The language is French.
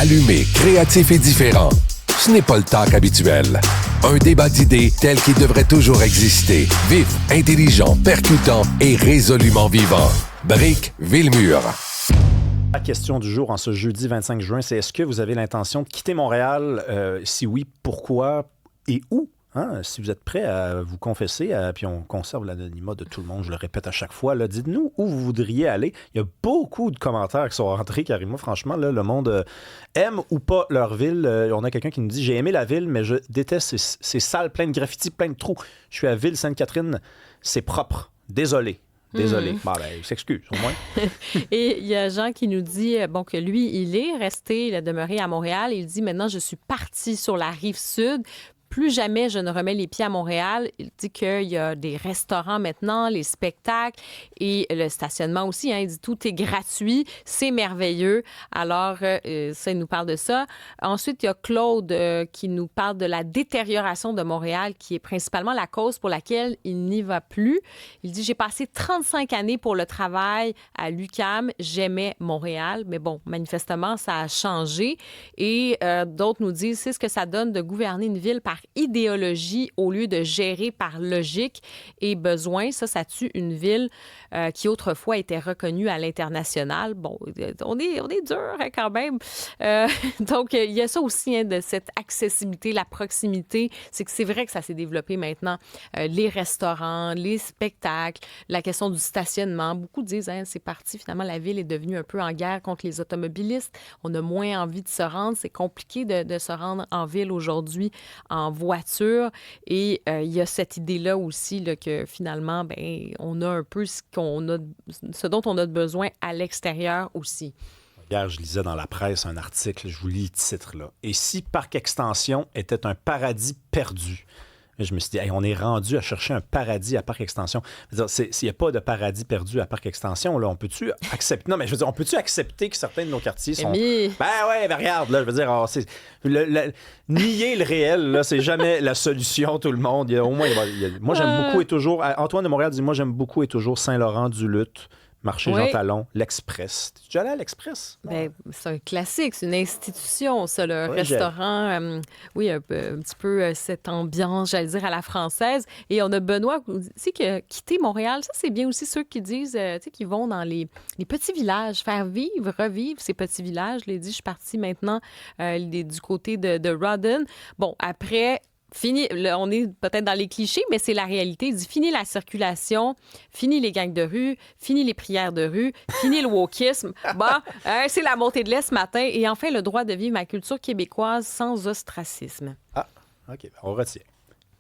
Allumé, créatif et différent. Ce n'est pas le talk habituel. Un débat d'idées tel qu'il devrait toujours exister. Vif, intelligent, percutant et résolument vivant. Brick Villemur. La question du jour en ce jeudi 25 juin, c'est est-ce que vous avez l'intention de quitter Montréal? Si oui, pourquoi et où? Hein? Si vous êtes prêt à vous confesser, puis on conserve l'anonymat de tout le monde, je le répète à chaque fois, là, dites-nous où vous voudriez aller. Il y a beaucoup de commentaires qui sont rentrés, Karima. Franchement, là, le monde aime ou pas leur ville. On a quelqu'un qui nous dit « J'ai aimé la ville, mais je déteste ces salles pleines de graffitis, plein de trous. Je suis à Ville-Sainte-Catherine, c'est propre. Désolé. » Désolé. Bon, ben, il s'excuse, au moins. Et il y a Jean qui nous dit que lui, il est resté, il a demeuré à Montréal. Il dit maintenant, je suis parti sur la rive sud. Plus jamais je ne remets les pieds à Montréal. Il dit qu'il y a des restaurants maintenant, les spectacles et le stationnement aussi. Hein. Il dit tout est gratuit, c'est merveilleux. Alors, ça, il nous parle de ça. Ensuite, il y a Claude qui nous parle de la détérioration de Montréal, qui est principalement la cause pour laquelle il n'y va plus. Il dit, j'ai passé 35 années pour le travail à l'UQAM. J'aimais Montréal, mais bon, manifestement, ça a changé. Et d'autres nous disent, c'est ce que ça donne de gouverner une ville par idéologie au lieu de gérer par logique et besoin. Ça tue une ville qui autrefois était reconnue à l'international. Bon, on est dur hein, quand même. Donc, il y a ça aussi hein, de cette accessibilité, la proximité. C'est que c'est vrai que ça s'est développé maintenant. Les restaurants, les spectacles, la question du stationnement. Beaucoup disent, hein, c'est parti, finalement, la ville est devenue un peu en guerre contre les automobilistes. On a moins envie de se rendre. C'est compliqué de se rendre en ville aujourd'hui en voiture. Et il y a cette idée-là aussi là, que finalement, ben, on a un peu ce dont on a besoin à l'extérieur aussi. Hier, je lisais dans la presse un article, je vous lis le titre, là. « Et si Parc Extension était un paradis perdu? » Je me suis dit, hey, on est rendu à chercher un paradis à Parc Extension. S'il n'y a pas de paradis perdu à Parc Extension, là, on peut-tu accepter... Non, mais je veux dire, on peut-tu accepter que certains de nos quartiers sont... Ben ouais, ben regarde, là, je veux dire, nier le réel, là, c'est jamais la solution, tout le monde. Il y a, au moins, moi, j'aime beaucoup et toujours... Antoine de Montréal dit, moi, j'aime beaucoup et toujours Saint-Laurent-du-Luth. Marché Jean Talon, l'Express. Tu es déjà allé à l'Express? Ben, c'est un classique, c'est une institution, ça, le restaurant. un petit peu cette ambiance, j'allais dire, à la française. Et on a Benoît aussi qui a quitté Montréal. Ça, c'est bien aussi ceux qui disent, qui vont dans les petits villages, faire revivre ces petits villages. Je l'ai dit, je suis partie maintenant du côté de Rawdon. Bon, après... Fini, on est peut-être dans les clichés, mais c'est la réalité. Il dit fini la circulation, fini les gangs de rue, fini les prières de rue, fini le wokisme. C'est la montée de lait ce matin. Et enfin, le droit de vivre ma culture québécoise sans ostracisme. Ah, OK, on retient.